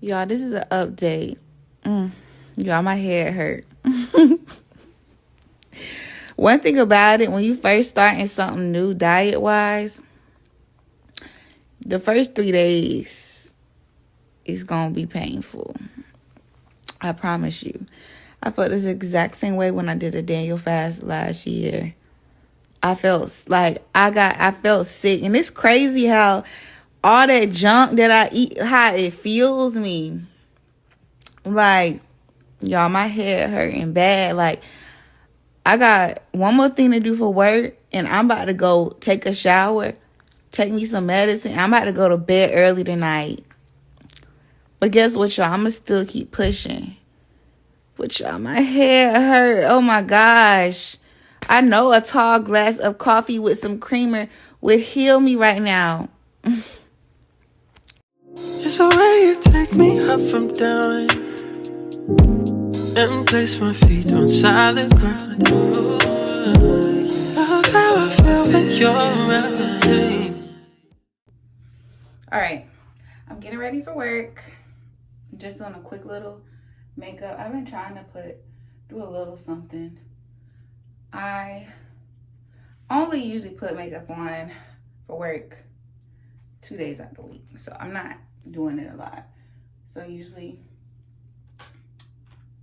Y'all, this is an update. Y'all, my head hurt. One thing about it, when you first starting something new diet-wise, the first 3 days is going to be painful. I promise you. I felt this exact same way when I did a Daniel fast last year. I felt like I felt sick. And it's crazy how all that junk that I eat, how it fuels me. Like, y'all, my head hurting bad. Like, I got one more thing to do for work, and I'm about to go take a shower, take me some medicine. I'm about to go to bed early tonight. But guess what, y'all? I'm going to still keep pushing. But y'all, my head hurt. Oh, my gosh. I know a tall glass of coffee with some creamer would heal me right now. It's a way you take me up from down and place my feet on solid ground. Love how I feel when you're around. All right, I'm getting ready for work. Just doing a quick little makeup. I've been trying to do a little something. I only usually put makeup on for work 2 days out of the week, so I'm not doing it a lot. So usually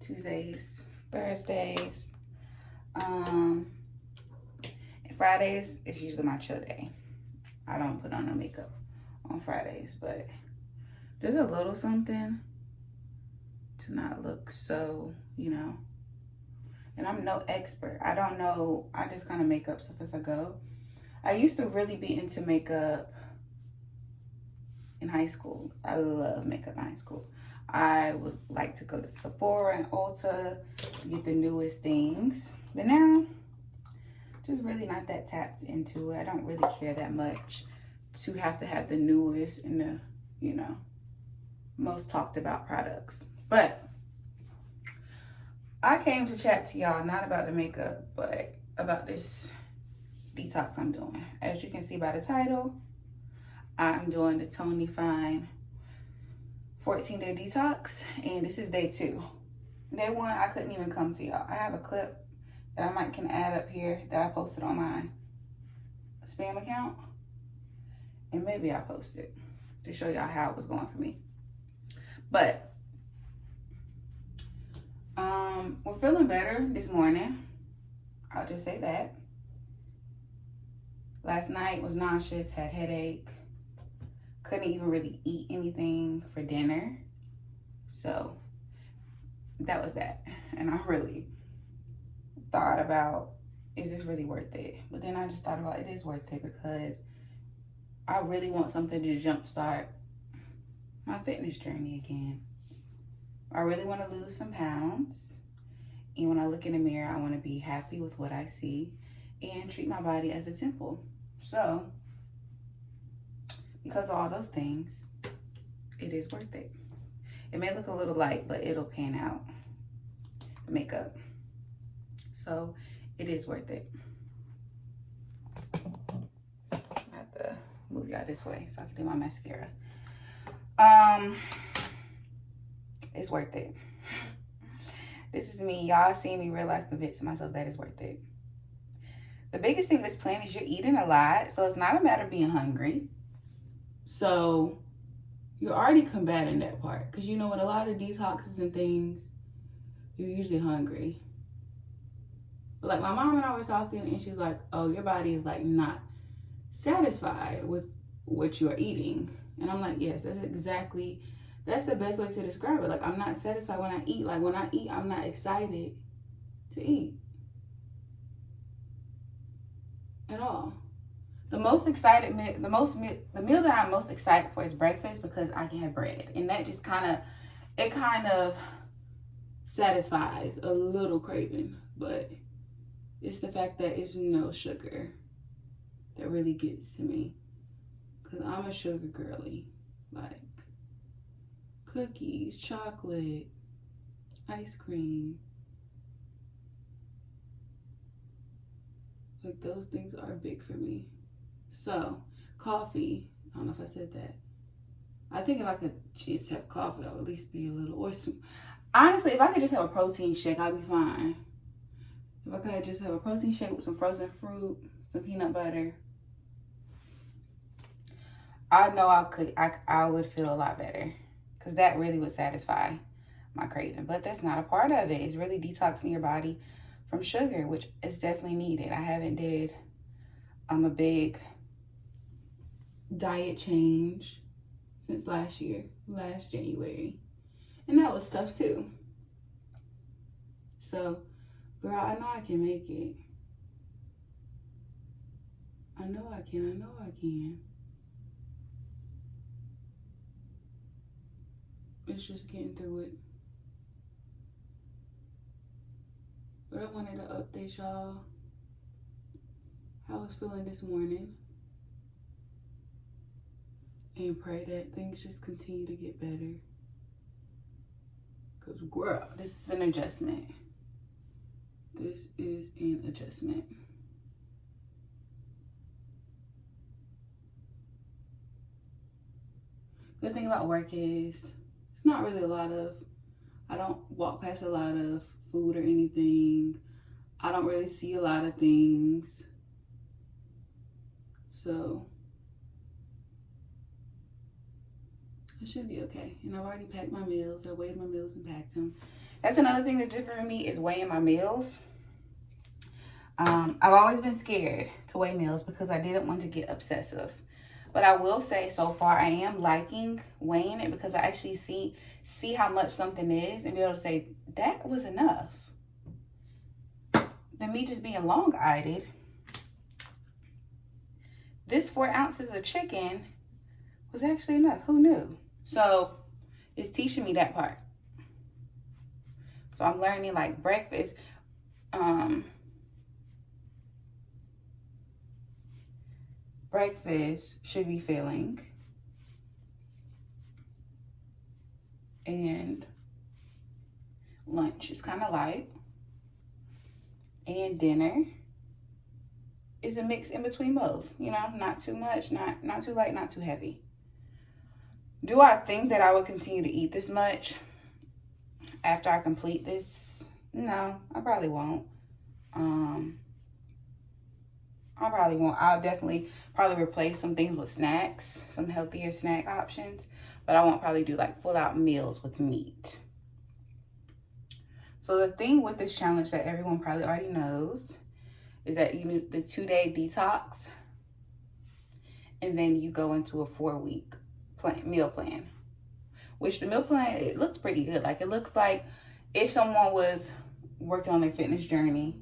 Tuesdays, Thursdays, and Fridays is usually my chill day. I don't put on no makeup on Fridays, but there's a little something to not look so, and I'm no expert. I don't know. I just kind of make up stuff as I go. I used to really be into makeup in high school. I love makeup in high school. I would like to go to Sephora and Ulta to get the newest things. But now, just really not that tapped into it. I don't really care that much to have the newest and the, most talked about products. But I came to chat to y'all not about the makeup, but about this detox I'm doing. As you can see by the title, I'm doing the Tony Fine 14-day detox, and this is day 2. Day 1, I couldn't even come to y'all. I have a clip that I can add up here that I posted on my spam account, and maybe I'll post it to show y'all how it was going for me. But we're feeling better this morning. I'll just say that. Last night was nauseous, had headache. Couldn't even really eat anything for dinner. So that was that. And I really thought about, is this really worth it? But then I just thought about, it is worth it because I really want something to jumpstart my fitness journey again. I really want to lose some pounds. And when I look in the mirror, I want to be happy with what I see and treat my body as a temple. So, because of all those things, it is worth it. It may look a little light, but it'll pan out the makeup. So, it is worth it. I have to move y'all this way so I can do my mascara. It's worth it. This is me. Y'all seen me real life convincing myself that it's worth it. The biggest thing with this plan is you're eating a lot, so it's not a matter of being hungry. So you're already combating that part. Because with a lot of detoxes and things, you're usually hungry. But like my mom and I were talking, and she's like, oh, your body is like not satisfied with what you're eating. And I'm like, yes, that's the best way to describe it. Like, I'm not satisfied when I eat. Like, when I eat, I'm not excited to eat at all. The meal that I'm most excited for is breakfast because I can have bread. And that just kind of satisfies a little craving. But it's the fact that it's no sugar that really gets to me. Because I'm a sugar girly. Like, cookies, chocolate, ice cream. Like, those things are big for me. So, coffee, I don't know if I said that. I think if I could just have coffee, I would at least be a little, or some, honestly, if I could just have a protein shake, I'd be fine. If I could just have a protein shake with some frozen fruit, some peanut butter, I know I would feel a lot better, because that really would satisfy my craving. But that's not a part of it. It's really detoxing your body from sugar, which is definitely needed. I haven't did a big diet change since last January. And that was tough too. So, girl, I know I can make it. I know I can. It's just getting through it. But I wanted to update y'all how I was feeling this morning. And pray that things just continue to get better. Because, girl, this is an adjustment. This is an adjustment. Good thing about work is it's not really I don't walk past a lot of food or anything. I don't really see a lot of things. So it should be okay. And I've already packed my meals. I weighed my meals and packed them. That's another thing that's different for me, is weighing my meals. I've always been scared to weigh meals because I didn't want to get obsessive. But I will say, so far, I am liking weighing it, because I actually see how much something is and be able to say, that was enough. Than me just being long-eyed. This 4 ounces of chicken was actually enough. Who knew? So it's teaching me that part. So I'm learning, like, breakfast. Breakfast should be filling. And lunch is kind of light. And dinner is a mix in between both. You know, not too much, not too light, not too heavy. Do I think that I would continue to eat this much after I complete this? No, I probably won't. I'll definitely probably replace some things with snacks, some healthier snack options, but I won't probably do like full out meals with meat. So the thing with this challenge that everyone probably already knows is that you need the 2-day detox, and then you go into a 4-week meal plan, which the meal plan, it looks pretty good. Like, it looks like if someone was working on their fitness journey,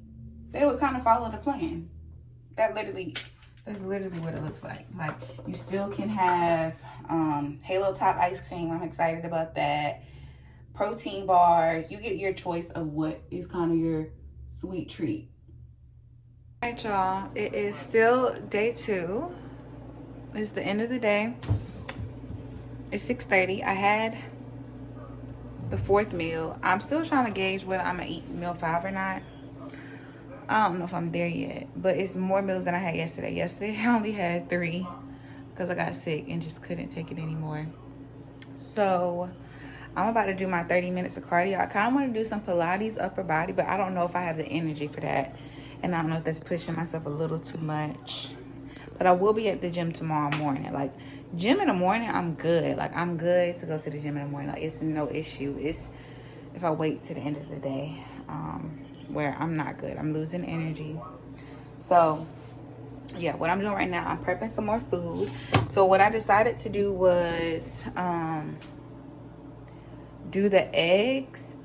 they would kind of follow the plan. That's literally what it looks like. Like, you still can have Halo Top ice cream. I'm excited about that. Protein bars. You get your choice of what is kind of your sweet treat. All right, y'all. It is still day 2. It's the end of the day. It's 6:30. I had the 4th meal. I'm still trying to gauge whether I'm going to eat meal 5 or not. I don't know if I'm there yet, but it's more meals than I had yesterday. Yesterday, I only had 3 because I got sick and just couldn't take it anymore. So I'm about to do my 30 minutes of cardio. I kind of want to do some Pilates upper body, but I don't know if I have the energy for that. And I don't know if that's pushing myself a little too much. But I will be at the gym tomorrow morning. Like, gym in the morning, I'm good. Like, I'm good to go to the gym in the morning. Like, it's no issue. It's if I wait to the end of the day, where I'm not good. I'm losing energy. So, yeah, what I'm doing right now, I'm prepping some more food. So what I decided to do was do the eggs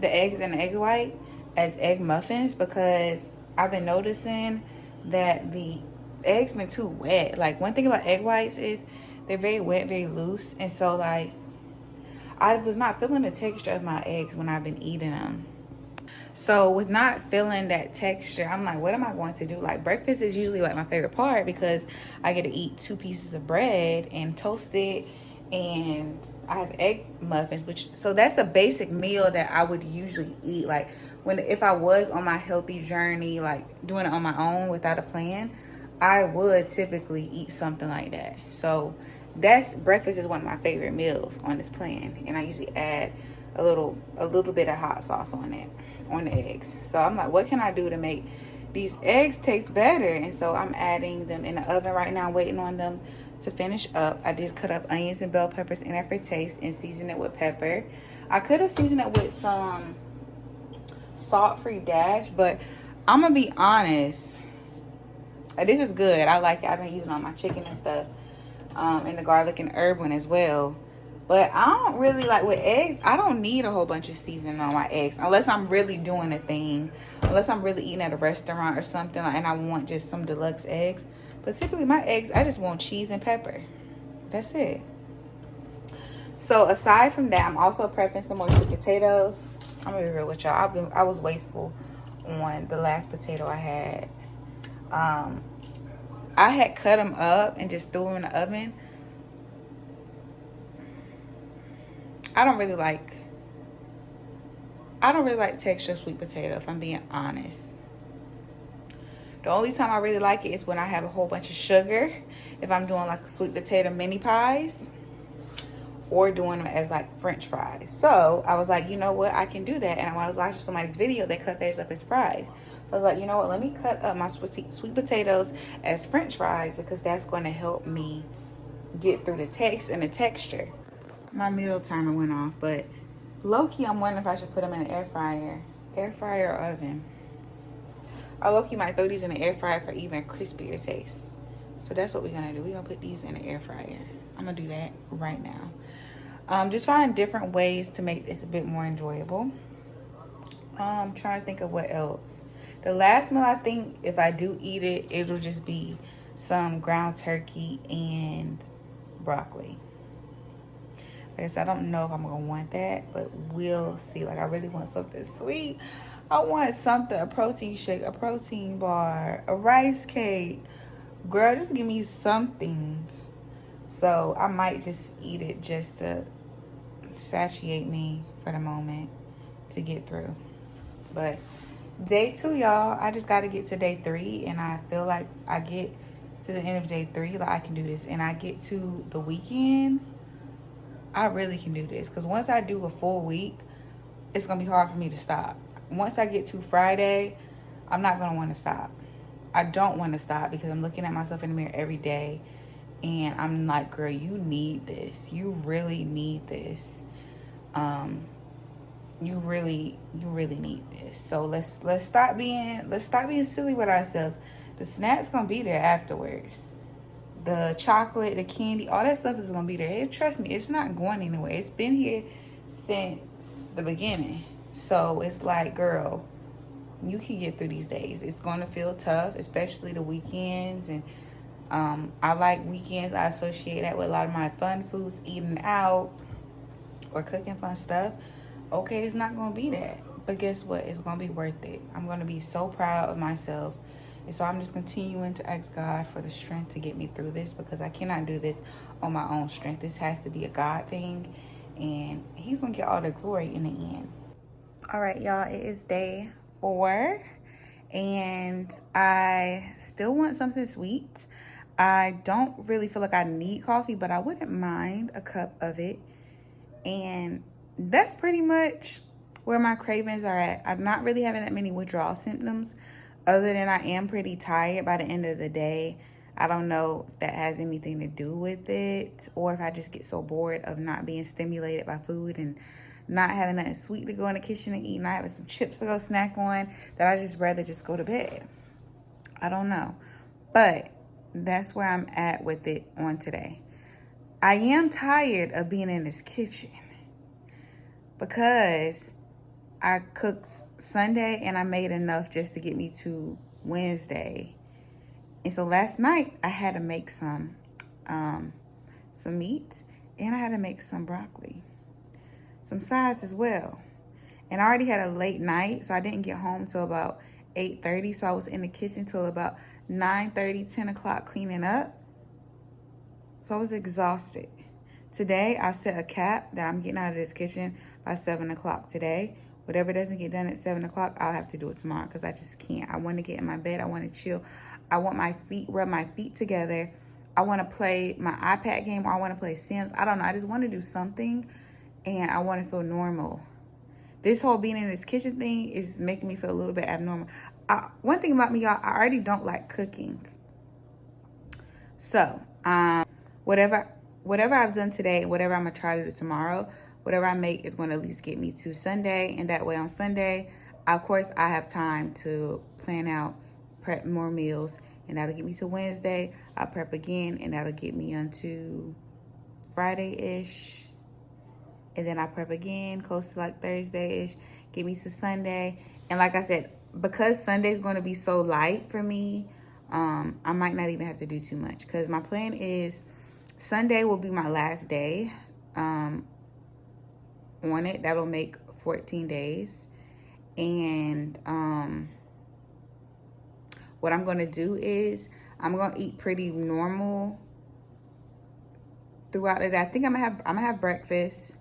and the egg white as egg muffins, because I've been noticing that the eggs been too wet. Like, one thing about egg whites is they're very wet, very loose. And so, like, I was not feeling the texture of my eggs when I've been eating them. So with not feeling that texture, I'm like, what am I going to do? Like, breakfast is usually like my favorite part because I get to eat 2 pieces of bread and toast it, and I have egg muffins, so that's a basic meal that I would usually eat. Like, if I was on my healthy journey, like doing it on my own without a plan, I would typically eat something like that. So breakfast is one of my favorite meals on this plan, and I usually add a little bit of hot sauce on it, on the eggs. So I'm like, what can I do to make these eggs taste better? And so I'm adding them in the oven right now, waiting on them to finish up. I did cut up onions and bell peppers in there for taste and season it with pepper. I could have seasoned it with some salt-free dash, but I'm gonna be honest, this is good. I like it. I've been using it on my chicken and stuff, and the garlic and herb one as well. But I don't really like, with eggs, I don't need a whole bunch of seasoning on my eggs unless I'm really doing a thing, unless I'm really eating at a restaurant or something, and I want just some deluxe eggs. But typically my eggs, I just want cheese and pepper. That's it. So aside from that, I'm also prepping some more sweet potatoes. I'm gonna be real with y'all. I was wasteful on the last potato I had. I had cut them up and just threw them in the oven. I don't really like texture sweet potato, if I'm being honest. The only time I really like it is when I have a whole bunch of sugar. If I'm doing like sweet potato mini pies, or doing them as like French fries. So I was like, you know what, I can do that. And when I was watching somebody's video, they cut theirs up as fries. So I was like, you know what, let me cut up my sweet potatoes as French fries, because that's going to help me get through the text and the texture. My meal timer went off, but low-key I'm wondering if I should put them in an air fryer or oven. I low-key might throw these in the air fryer for even crispier taste. So that's what we're gonna do. We're gonna put these in the air fryer. I'm gonna do that right now. Just finding different ways to make this a bit more enjoyable. I'm trying to think of what else. The last meal, I think if I do eat it, it'll just be some ground turkey and broccoli. Like I said, I don't know if I'm gonna want that, but we'll see. Like, I really want something sweet. I want something, a protein shake, a protein bar, a rice cake. Girl, just give me something. So I might just eat it just to satiate me for the moment to get through. But day 2, y'all, I just got to get to day 3, and I feel like I get to the end of day 3, like I can do this, and I get to the weekend, I really can do this. Because once I do a full week, it's going to be hard for me to stop. Once I get to Friday, I'm not going to want to stop. I don't want to stop, because I'm looking at myself in the mirror every day, and I'm like, girl, you need this. You really need this. You really need this. So let's stop being silly with ourselves. The snack's gonna be there afterwards. The chocolate, the candy, all that stuff is gonna be there. Trust me, it's not going anywhere. It's been here since the beginning. So it's like, girl, you can get through these days. It's gonna feel tough, especially the weekends. And I like weekends. I associate that with a lot of my fun foods, eating out or cooking fun stuff. Okay, it's not gonna be that, but guess what? It's gonna be worth it. I'm gonna be so proud of myself. And so I'm just continuing to ask God for the strength to get me through this, because I cannot do this on my own strength. This has to be a God thing, and He's gonna get all the glory in the end. All right, y'all, it is day 4, and I still want something sweet. I don't really feel like I need coffee, but I wouldn't mind a cup of it. And that's pretty much where my cravings are at. I'm not really having that many withdrawal symptoms, other than I am pretty tired by the end of the day. I don't know if that has anything to do with it, or if I just get so bored of not being stimulated by food and not having nothing sweet to go in the kitchen and eat, not having some chips to go snack on, that I just rather just go to bed. I don't know. But that's where I'm at with it on today. I am tired of being in this kitchen, because I cooked Sunday and I made enough just to get me to Wednesday. And so last night I had to make some meat, and I had to make some broccoli, some sides as well. And I already had a late night, so I didn't get home till about 8:30. So I was in the kitchen till about 9:30, 10 o'clock cleaning up. So I was exhausted. Today, I've set a cap that I'm getting out of this kitchen by 7 o'clock today. Whatever doesn't get done at 7 o'clock, I'll have to do it tomorrow, because I just can't. I want to get in my bed. I want to chill. I want my feet, rub my feet together I want to play my iPad game, or I want to play Sims. I don't know. I just want to do something, and I want to feel normal. This whole being in this kitchen thing is making me feel a little bit abnormal. One thing about me, y'all, I already don't like cooking. So, whatever I've done today, whatever I'm gonna try to do tomorrow, whatever I make is gonna at least get me to Sunday, and that way on Sunday, of course, I have time to plan out, prep more meals, and that'll get me to Wednesday. I'll prep again, and that'll get me onto Friday-ish, and then I prep again, close to like Thursday-ish, get me to Sunday. And like I said, because Sunday's going to be so light for me, I might not even have to do too much, because my plan is Sunday will be my last day on it. That'll make 14 days. And what I'm going to do is I'm going to eat pretty normal throughout the day. I think I'm gonna have breakfast.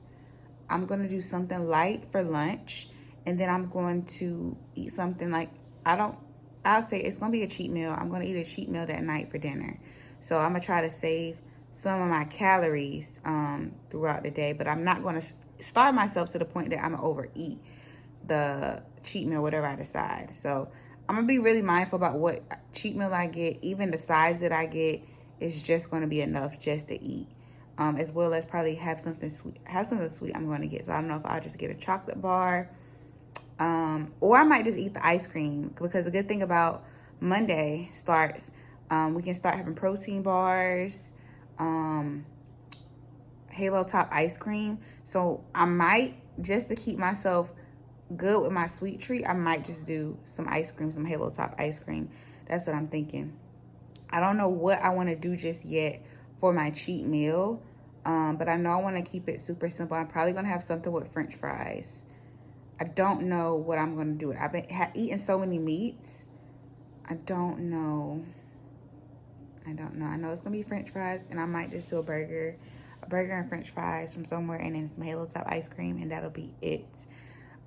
I'm going to do something light for lunch, and then I'm going to eat something like, I'll say it's going to be a cheat meal. I'm going to eat a cheat meal that night for dinner. So I'm going to try to save some of my calories throughout the day, but I'm not going to starve myself to the point that I'm going to overeat the cheat meal, whatever I decide. So I'm going to be really mindful about what cheat meal I get. Even the size that I get is just going to be enough just to eat. As well as probably have something sweet. I'm going to get. So I don't know if I'll just get a chocolate bar, or I might just eat the ice cream, because the good thing about Monday starts, we can start having protein bars, Halo Top ice cream. So I might, just to keep myself good with my sweet treat, I might just do some ice cream, some Halo Top ice cream. That's what I'm thinking. I don't know what I want to do just yet for my cheat meal. But I know I want to keep it super simple. I'm probably going to have something with French fries. I don't know what I'm going to do. I've been eating so many meats. I don't know. I know it's going to be French fries, and I might just do a burger and French fries from somewhere, and then some Halo Top ice cream, and that'll be it.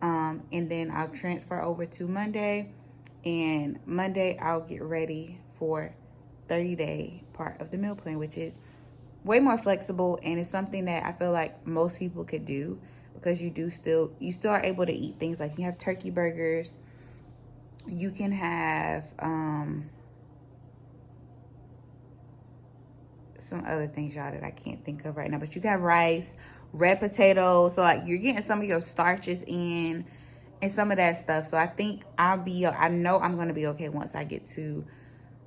And then I'll transfer over to Monday, and Monday I'll get ready for 30-day part of the meal plan, which is way more flexible, and it's something that I feel like most people could do, because you still are able to eat things like, you have turkey burgers, you can have some other things, y'all, that I can't think of right now, but you can have rice, red potatoes, so like you're getting some of your starches in and some of that stuff. So I think I know I'm going to be okay once I get to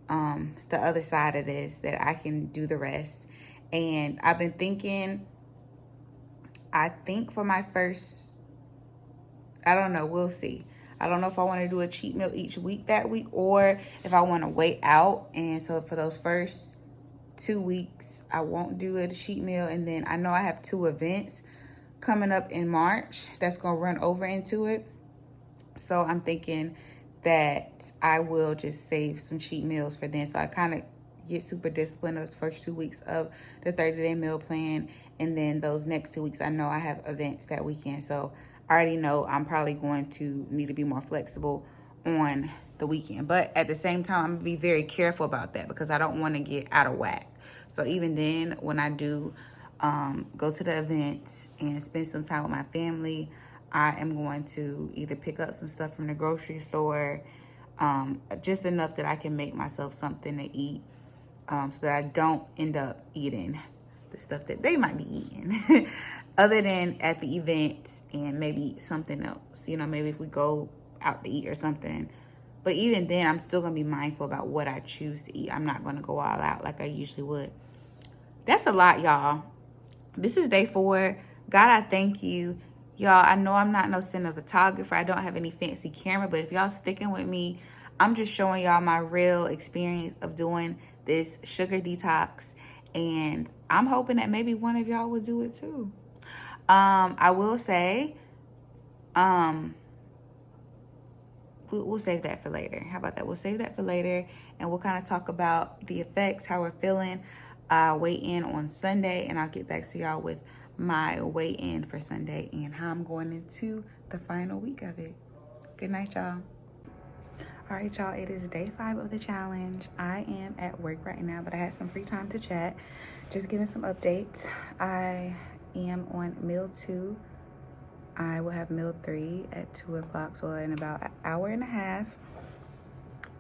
the other side of this, that I can do the rest. And I've been thinking, I think for my first, I don't know, we'll see. I don't know if I want to do a cheat meal each week that week, or if I want to wait out. And so for those first 2 weeks, I won't do a cheat meal. And then I know I have 2 events coming up in March that's going to run over into it. So I'm thinking that I will just save some cheat meals for then. So I kind of get super disciplined those first 2 weeks of the 30-day meal plan. And then those next 2 weeks, I know I have events that weekend. So I already know I'm probably going to need to be more flexible on the weekend. But at the same time, I'm going to be very careful about that, because I don't want to get out of whack. So even then, when I do go to the events and spend some time with my family, I am going to either pick up some stuff from the grocery store, just enough that I can make myself something to eat, so that I don't end up eating the stuff that they might be eating other than at the event, and maybe something else, maybe if we go out to eat or something. But even then, I'm still going to be mindful about what I choose to eat. I'm not going to go all out like I usually would. That's a lot, y'all. This is day 4. God, I thank you. Y'all, I know I'm not no cinematographer. I don't have any fancy camera, but if y'all sticking with me, I'm just showing y'all my real experience of doing this sugar detox. And I'm hoping that maybe one of y'all will do it too. I will say, we'll save that for later. How about that? We'll save that for later, and we'll kind of talk about the effects, how we're feeling. Weigh in on Sunday, and I'll get back to y'all with my weigh in for Sunday and how I'm going into the final week of it. Good night, y'all. All right, y'all, it is day 5 of the challenge. I am at work right now, but I had some free time to chat. Just giving some updates. I am on meal 2. I will have meal 3 at 2 o'clock, so in about an hour and a half.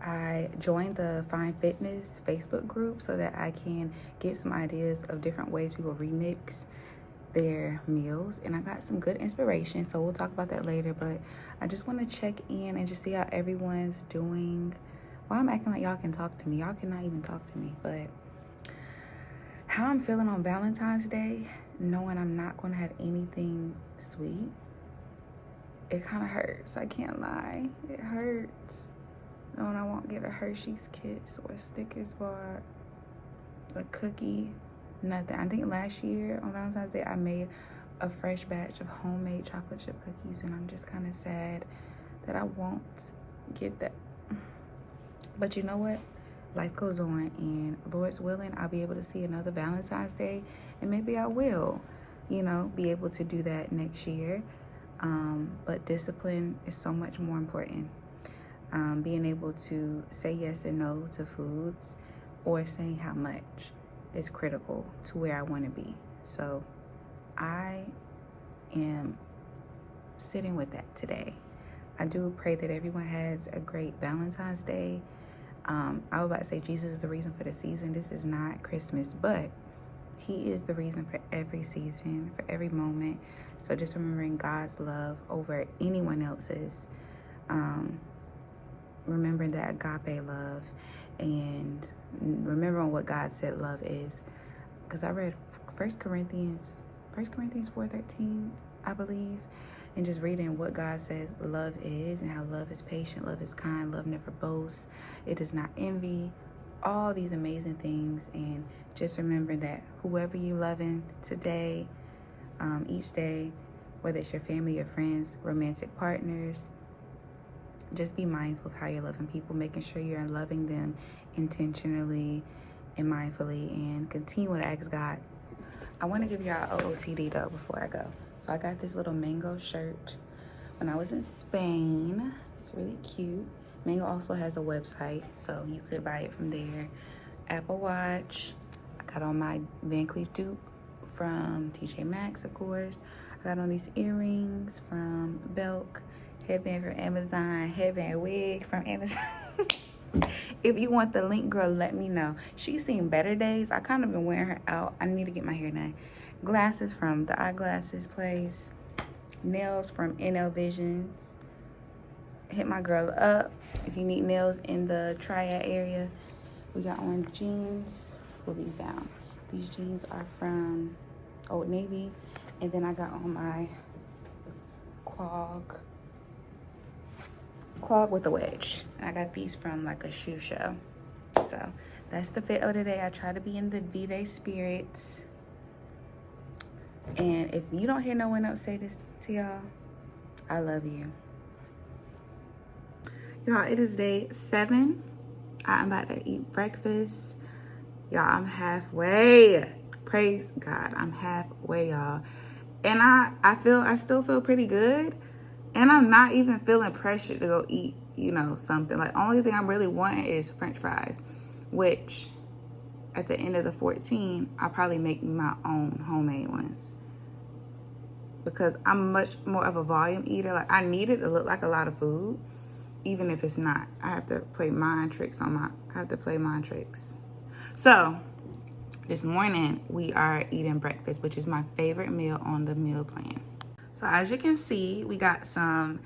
I joined the Fine Fitness Facebook group so that I can get some ideas of different ways people remix their meals, and I got some good inspiration, so we'll talk about that later. But I just want to check in and just see how everyone's doing. Well, I'm acting like y'all can talk to me. Y'all cannot even talk to me. But how I'm feeling on Valentine's Day, knowing I'm not going to have anything sweet, it kind of hurts. I can't lie. It hurts knowing I won't get a Hershey's Kiss or a Snickers bar, a cookie. Nothing. I think last year on Valentine's Day I made a fresh batch of homemade chocolate chip cookies, and I'm just kind of sad that I won't get that. But you know what? Life goes on, and Lord's willing, I'll be able to see another Valentine's Day, and maybe I will, be able to do that next year. But discipline is so much more important. Being able to say yes and no to foods, or saying how much, is critical to where I want to be. So I am sitting with that today. I do pray that everyone has a great Valentine's Day. I was about to say Jesus is the reason for the season. This is not Christmas, but he is the reason for every season, for every moment. So just remembering God's love over anyone else's. Remembering that agape love, and remembering what God said love is. Because I read 1 Corinthians 4:13, I believe, and just reading what God says love is, and how love is patient, love is kind, love never boasts, it does not envy, all these amazing things. And just remembering that whoever you loving today, each day, whether it's your family, your friends, romantic partners, just be mindful of how you're loving people, making sure you're loving them intentionally and mindfully, and continue to ask God. I want to give y'all OOTD though before I go. So I got this little mango shirt when I was in Spain. It's really cute. Mango also has a website, so you could buy it from there. Apple Watch. I got on my Van Cleef dupe from TJ Maxx, of course. I got on these earrings from Belk. Headband from Amazon, headband wig from Amazon. If you want the link, girl, let me know. She's seen better days. I kind of been wearing her out. I need to get my hair done. Glasses from the eyeglasses place. Nails from NL Visions. Hit my girl up if you need nails in the Triad area. We got on jeans. Pull these down. These jeans are from Old Navy. And then I got on my clog with a wedge. I got these from like a shoe show. So that's the fit of the day. I try to be in the V-Day spirits. And if you don't hear no one else say this to y'all, I love you. Y'all, it is day 7. I'm about to eat breakfast. Y'all, I'm halfway. Praise God, I'm halfway, y'all. And I still feel pretty good. And I'm not even feeling pressured to go eat, something. Like, only thing I'm really wanting is French fries, which at the end of the 14, I'll probably make my own homemade ones. Because I'm much more of a volume eater. Like, I need it to look like a lot of food, even if it's not. I have to play mind tricks. So, this morning, we are eating breakfast, which is my favorite meal on the meal plan. So as you can see, we got some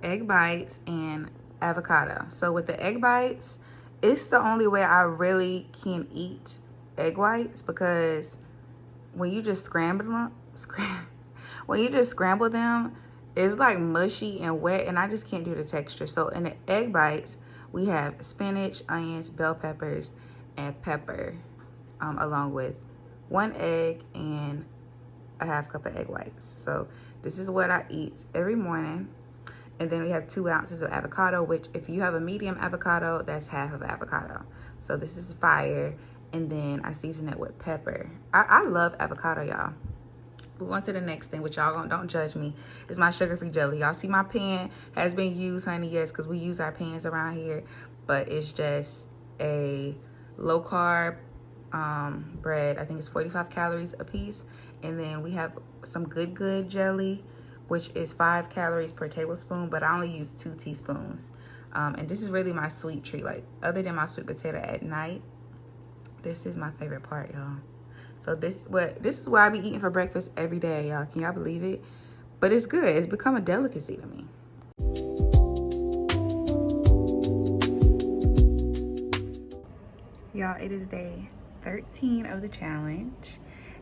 egg bites and avocado. So with the egg bites, it's the only way I really can eat egg whites, because when you just scramble them, it's like mushy and wet, and I just can't do the texture. So in the egg bites, we have spinach, onions, bell peppers, and pepper, along with 1 egg and a half cup of egg whites. So this is what I eat every morning. And then we have 2 ounces of avocado, which if you have a medium avocado, that's half of avocado. So this is fire. And then I season it with pepper. I love avocado, y'all. Move on to the next thing, which y'all don't judge me, is my sugar-free jelly. Y'all see my pan has been used, honey. Yes, because we use our pans around here. But it's just a low-carb bread. I think it's 45 calories a piece. And then we have some good jelly, which is 5 calories per tablespoon. But I only use 2 teaspoons. And this is really my sweet treat. Like, other than my sweet potato at night, this is my favorite part, y'all. So this is what I be eating for breakfast every day, y'all. Can y'all believe it? But it's good. It's become a delicacy to me. Y'all, it is day 13 of the challenge.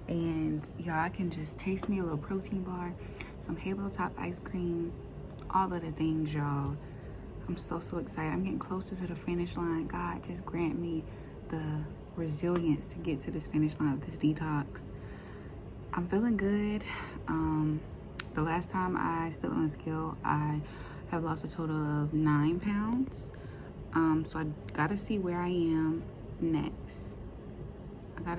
And y'all can just taste me a little protein bar, some Halo Top ice cream, all of the things, y'all. I'm so excited. I'm getting closer to the finish line. God, just grant me the resilience to get to this finish line of this detox. I'm feeling good. The last time I stood on a scale, I have lost a total of 9 pounds. So I gotta see where I am next. I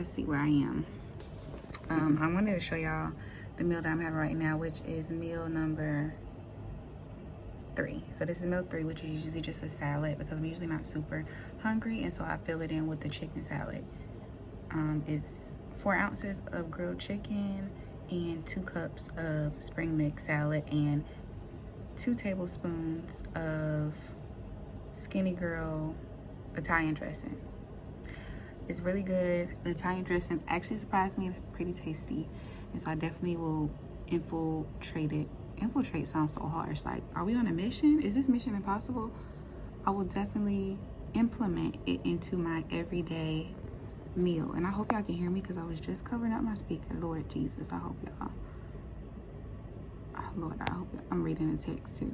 wanted to show y'all the meal that I'm having right now, which is meal number 3. So this is meal 3, which is usually just a salad because I'm usually not super hungry, and so I fill it in with the chicken salad. It's 4 ounces of grilled chicken and 2 cups of spring mix salad and 2 tablespoons of Skinny Girl Italian dressing. It's really good. The Italian dressing actually surprised me. It's pretty tasty, and so I definitely will infiltrate it. Infiltrate sounds so harsh. Like, are we on a mission? Is this mission impossible? I will definitely implement it into my everyday meal. And I hope y'all can hear me because I was just covering up my speaker. Lord Jesus, I hope y'all. Oh, Lord, I hope I'm reading the text too.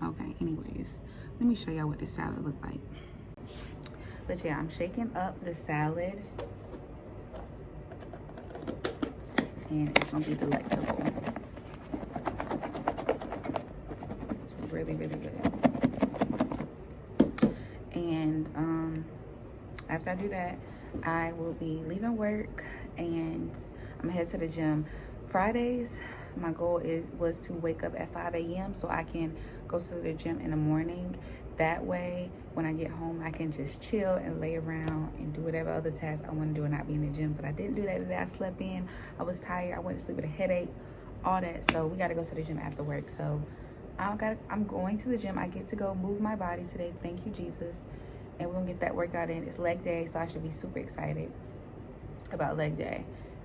Okay, anyways, let me show y'all what this salad look like. But yeah, I'm shaking up the salad. And it's gonna be delectable. Really good. And after I do that, I will be leaving work and I'm gonna head to the gym. Fridays, my goal was to wake up at 5 a.m. so I can go to the gym in the morning. That way, when I get home, I can just chill and lay around and do whatever other tasks I want to do and not be in the gym. But I didn't do that today. I slept in. I was tired. I went to sleep with a headache, all that. So we got to go to the gym after work. So I'm going to the gym. I get to go move my body today. Thank you, Jesus. And we're going to get that workout in. It's leg day, so I should be super excited about leg day.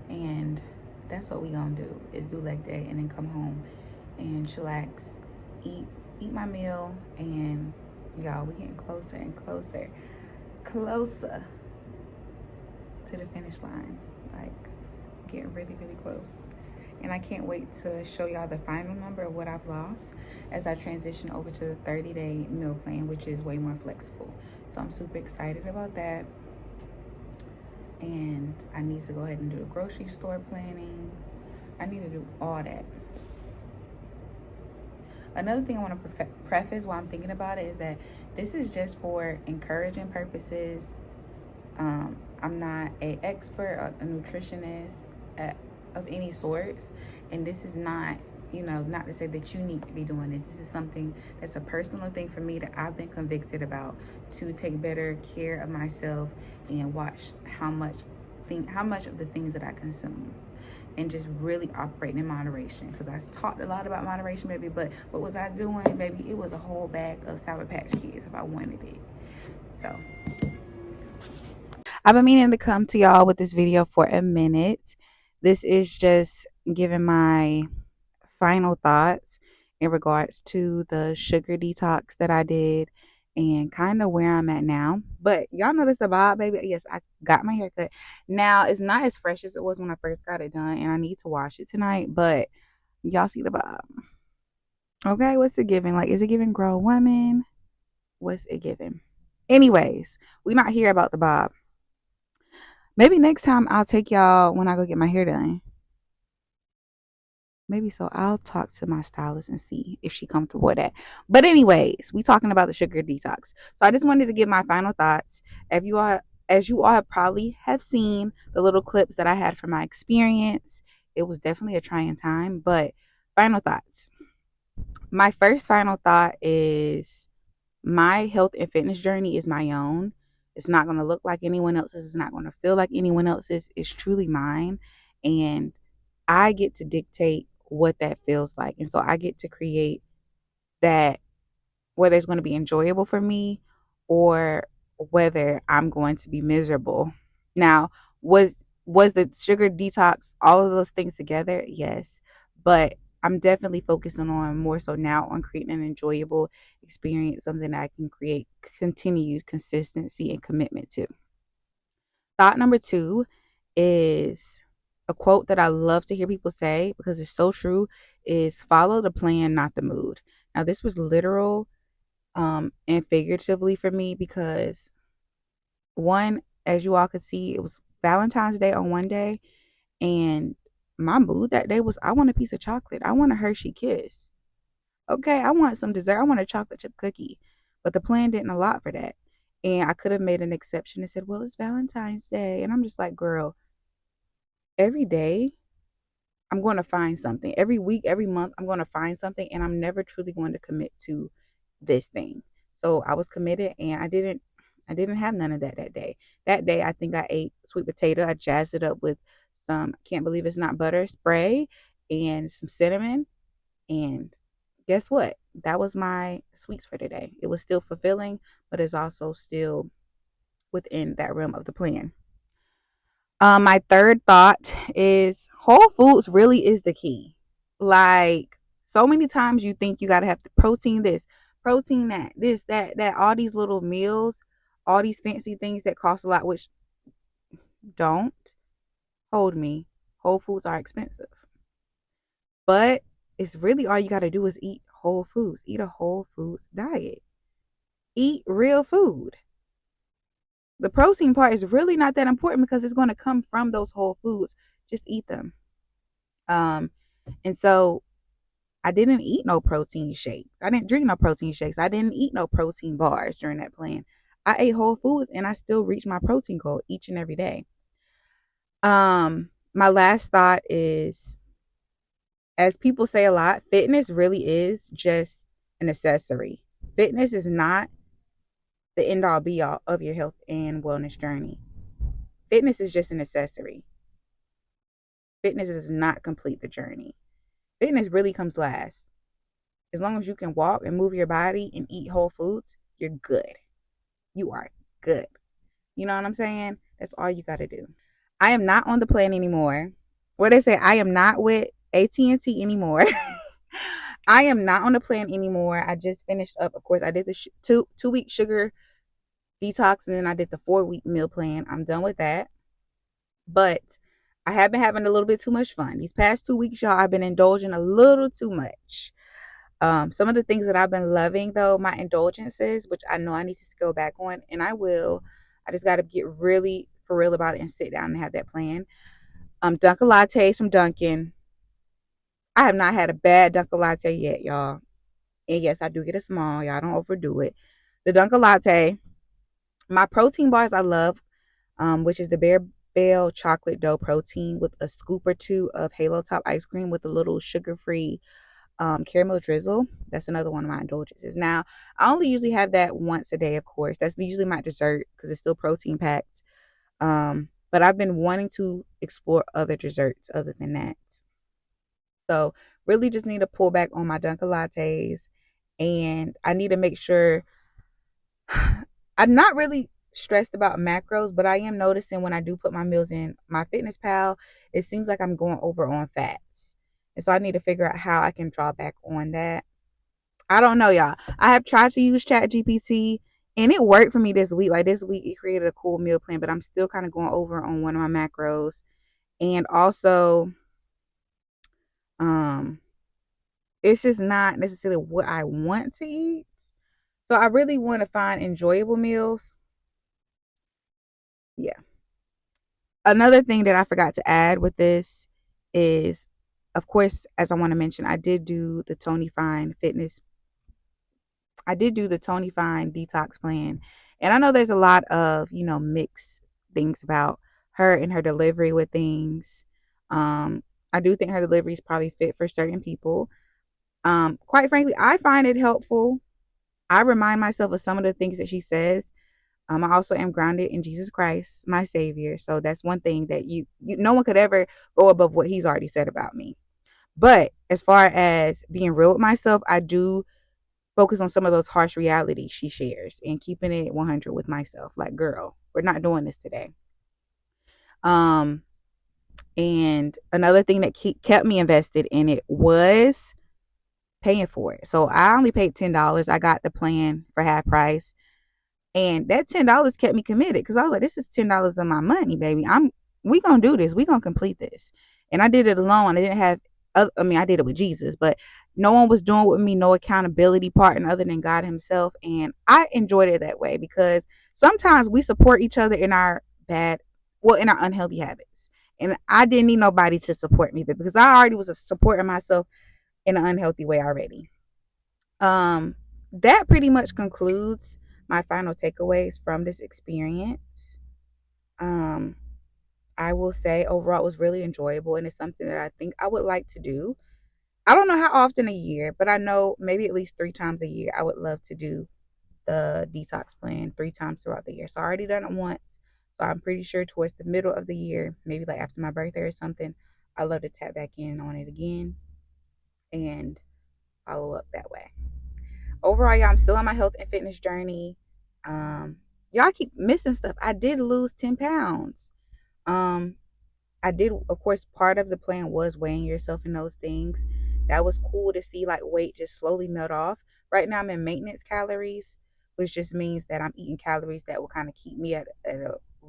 And that's what we're going to do, is do leg day and then come home and chillax, eat my meal. And y'all, we're getting closer and closer to the finish line. Like, getting really close. And I can't wait to show y'all the final number of what I've lost as I transition over to the 30-day meal plan, which is way more flexible. So I'm super excited about that. And I need to go ahead and do the grocery store planning. I need to do all that. Another thing I want to preface while I'm thinking about it is that this is just for encouraging purposes. I'm not an expert or a nutritionist of any sorts, and this is not, not to say that you need to be doing this. This is something that's a personal thing for me that I've been convicted about, to take better care of myself and watch how much of the things that I consume, and just really operating in moderation. Because I talked a lot about moderation, baby, but what was I doing, baby? It was a whole bag of Sour Patch Kids if I wanted it. So I've been meaning to come to y'all with this video for a minute. This is just giving my final thoughts in regards to the sugar detox that I did and kind of where I'm at now. But y'all notice the bob, baby? Yes, I got my hair cut. Now, it's not as fresh as it was when I first got it done, and I need to wash it tonight, but y'all see the bob. Okay, what's it giving? Like, is it giving grown women? What's it giving? Anyways, we not here about the bob. Maybe next time I'll take y'all when I go get my hair done. Maybe so. I'll talk to my stylist and see if she's comfortable with that. But anyways, we talking about the sugar detox. So I just wanted to give my final thoughts. As you all probably have seen the little clips that I had from my experience. it was definitely a trying time. But final thoughts. My first final thought is my health and fitness journey is my own. It's not going to look like anyone else's. It's not going to feel like anyone else's. It's truly mine. And I get to dictate what that feels like. And so I get to create that, whether it's going to be enjoyable for me or whether I'm going to be miserable. Now, was the sugar detox all of those things together? Yes. But I'm definitely focusing on more so now on creating an enjoyable experience, something that I can create continued consistency and commitment to. Thought number 2 is a quote that I love to hear people say because it's so true, is follow the plan, not the mood. Now, this was literal and figuratively for me because one, as you all could see, it was Valentine's Day on one day, and my mood that day was I want a piece of chocolate. I want a Hershey kiss. Okay, I want some dessert. I want a chocolate chip cookie. But the plan didn't allot for that. And I could have made an exception and said, well, it's Valentine's Day. And I'm just like, girl, every day I'm going to find something. Every week, every month, I'm going to find something. And I'm never truly going to commit to this thing. So I was committed and I didn't have none of that day. That day I think I ate sweet potato. I jazzed it up with some can't believe it's not butter spray and some cinnamon. And guess what? That was my sweets for today. It was still fulfilling, but it's also still within that realm of the plan. My third thought is whole foods really is the key. Like so many times you think you gotta have the protein this, protein that, this, that, all these little meals, all these fancy things that cost a lot, which don't hold me. Whole foods are expensive. But it's really all you gotta do is eat whole foods. Eat a whole foods diet. Eat real food. The protein part is really not that important because it's going to come from those whole foods. Just eat them. Um, and so I didn't eat no protein shakes. I didn't drink no protein shakes. I didn't eat no protein bars during that plan. I ate whole foods and I still reached my protein goal each and every day. My last thought is, as people say a lot, fitness really is just an accessory. Fitness is not the end all be all of your health and wellness journey. Fitness is just an accessory. Fitness does not complete the journey. Fitness really comes last. As long as you can walk and move your body and eat whole foods, you're good. You are good. You know what I'm saying? That's all you got to do. I am not on the plan anymore. What they say, I am not with AT&T anymore. I am not on the plan anymore. I just finished up. Of course, I did the 2 week sugar detox, and then I did the 4 week meal plan. I'm done with that. But I have been having a little bit too much fun. These past 2 weeks, y'all, I've been indulging a little too much. Some of the things that I've been loving, though, my indulgences, which I know I need to go back on, and I will. I just got to get really for real about it and sit down and have that plan. Dunkin' lattes from Dunkin'. I have not had a bad Dunkin' latte yet, y'all. And yes, I do get a small. Y'all don't overdo it. The Dunkin' latte. My protein bars I love, which is the Bear Bell chocolate dough protein with a scoop or two of Halo Top ice cream with a little sugar-free caramel drizzle. That's another one of my indulgences. Now, I only usually have that once a day, of course. That's usually my dessert because it's still protein packed. But I've been wanting to explore other desserts other than that. So really just need to pull back on my Dunkin' lattes, and I need to make sure I'm not really stressed about macros, but I am noticing when I do put my meals in my Fitness Pal, it seems like I'm going over on fats. And so I need to figure out how I can draw back on that. I don't know, y'all. I have tried to use Chat GPT and it worked for me this week. Like this week, it created a cool meal plan, but I'm still kind of going over on one of my macros. And also, um, it's just not necessarily what I want to eat. So I really want to find enjoyable meals. Yeah. Another thing that I forgot to add with this is, of course, as I want to mention, I did do the Tony Fine fitness. I did do the Tony Fine detox plan. And I know there's a lot of, mixed things about her and her delivery with things. I do think her delivery is probably fit for certain people. Quite frankly, I find it helpful. I remind myself of some of the things that she says. I also am grounded in Jesus Christ, my Savior. So that's one thing that no one could ever go above what He's already said about me. But as far as being real with myself, I do focus on some of those harsh realities she shares and keeping it 100 with myself. Like, girl, we're not doing this today. Um, and another thing that kept me invested in it was paying for it. So I only paid $10. I got the plan for half price. And that $10 kept me committed because I was like, this is $10 of my money, baby. We gonna do this. We gonna complete this. And I did it alone. I didn't have I did it with Jesus, but no one was doing it with me, no accountability partner other than God Himself. And I enjoyed it that way because sometimes we support each other in our in our unhealthy habits. And I didn't need nobody to support me because I already was supporting myself in an unhealthy way already. Um, that pretty much concludes my final takeaways from this experience. Um, I will say overall it was really enjoyable and it's something that I think I would like to do. I don't know how often a year, but I know maybe at least 3 times a year I would love to do the detox plan 3 times throughout the year. So I already done it once. So I'm pretty sure towards the middle of the year, maybe like after my birthday or something, I love to tap back in on it again and follow up that way. Overall, y'all, I'm still on my health and fitness journey. Y'all keep missing stuff. I did lose 10 pounds. Um, I did, of course, part of the plan was weighing yourself in those things. That was cool to see like weight just slowly melt off. Right now, I'm in maintenance calories, which just means that I'm eating calories that will kind of keep me at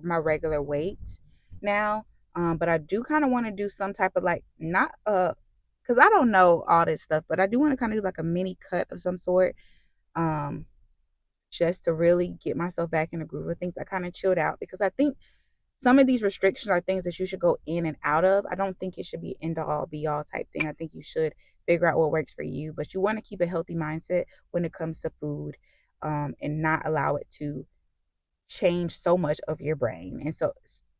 my regular weight now. But I do kind of want to do some type of like, not because I don't know all this stuff, but I do want to kind of do like a mini cut of some sort. Um, just to really get myself back in the groove of things. I kind of chilled out because I think some of these restrictions are things that you should go in and out of. I don't think it should be end all be all type thing. I think you should figure out what works for you, but you want to keep a healthy mindset when it comes to food, and not allow it to change so much of your brain and so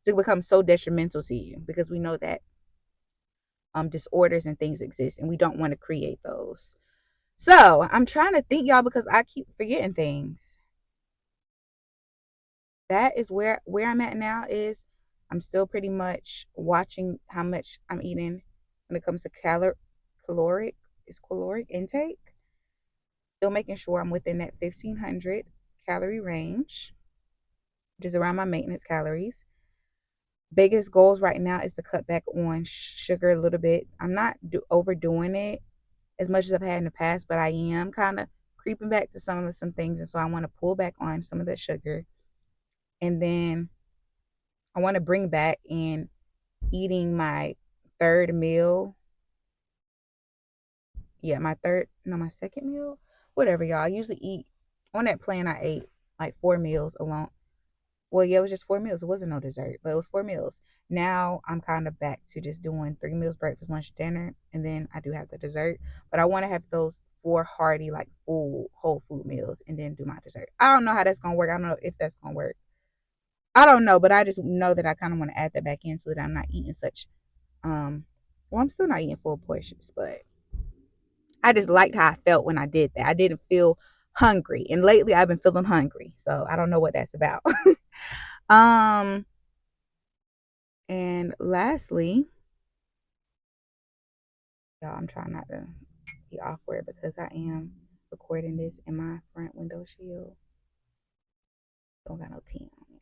to become so detrimental to you because we know that disorders and things exist and we don't want to create those. So I'm trying to think, y'all, because I keep forgetting things. That is where I'm at now. Is I'm still pretty much watching how much I'm eating when it comes to caloric intake. Still making sure I'm within that 1,500 calorie range, which is around my maintenance calories. Biggest goals right now is to cut back on sugar a little bit. I'm not overdoing it as much as I've had in the past, but I am kind of creeping back to some things, and so I want to pull back on some of that sugar. And then I want to bring back in eating my third meal. Yeah, my second meal. Whatever, y'all. I usually eat on that plan. I ate like 4 meals alone. Well, yeah, it was just 4 meals. It wasn't no dessert, but it was 4 meals. Now I'm kind of back to just doing 3 meals, breakfast, lunch, dinner, and then I do have the dessert. But I want to have those 4 hearty, like full whole food meals, and then do my dessert. I don't know how that's gonna work. I don't know if that's gonna work. I don't know, but I just know that I kind of want to add that back in so that I'm not eating such. Well, I'm still not eating full portions, but I just liked how I felt when I did that. I didn't feel hungry, and lately I've been feeling hungry, so I don't know what that's about. um, and lastly, y'all, I'm trying not to be awkward because I am recording this in my front window shield. Don't got no tea on it.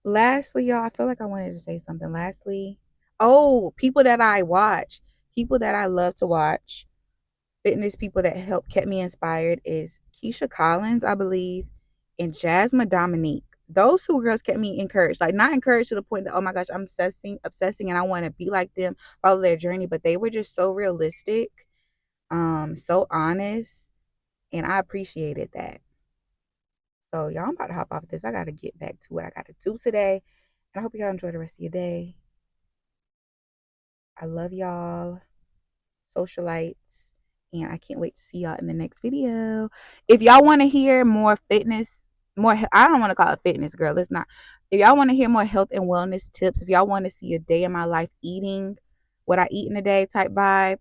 Lastly, y'all, I feel like I wanted to say something. Lastly, oh, people that I watch, people that I love to watch, fitness people that help kept me inspired is Keisha Collins, I believe, and Jasmine Dominique. Those two girls kept me encouraged. Like, not encouraged to the point that, oh my gosh, I'm obsessing and I want to be like them, follow their journey, but they were just so realistic, so honest, and I appreciated that. So y'all, I'm about to hop off this. I gotta get back to what I gotta do today. And I hope y'all enjoy the rest of your day. I love y'all, socialites, and I can't wait to see y'all in the next video. If y'all want to hear more fitness, I don't want to call it fitness, girl. It's not. If y'all want to hear more health and wellness tips, if y'all want to see a day in my life eating what I eat in a day type vibe,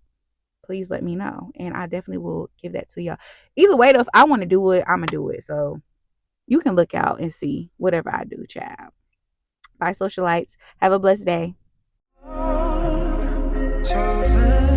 please let me know. And I definitely will give that to y'all. Either way, though, if I want to do it, I'm going to do it. So you can look out and see whatever I do, child. Bye, socialites. Have a blessed day. Chosen.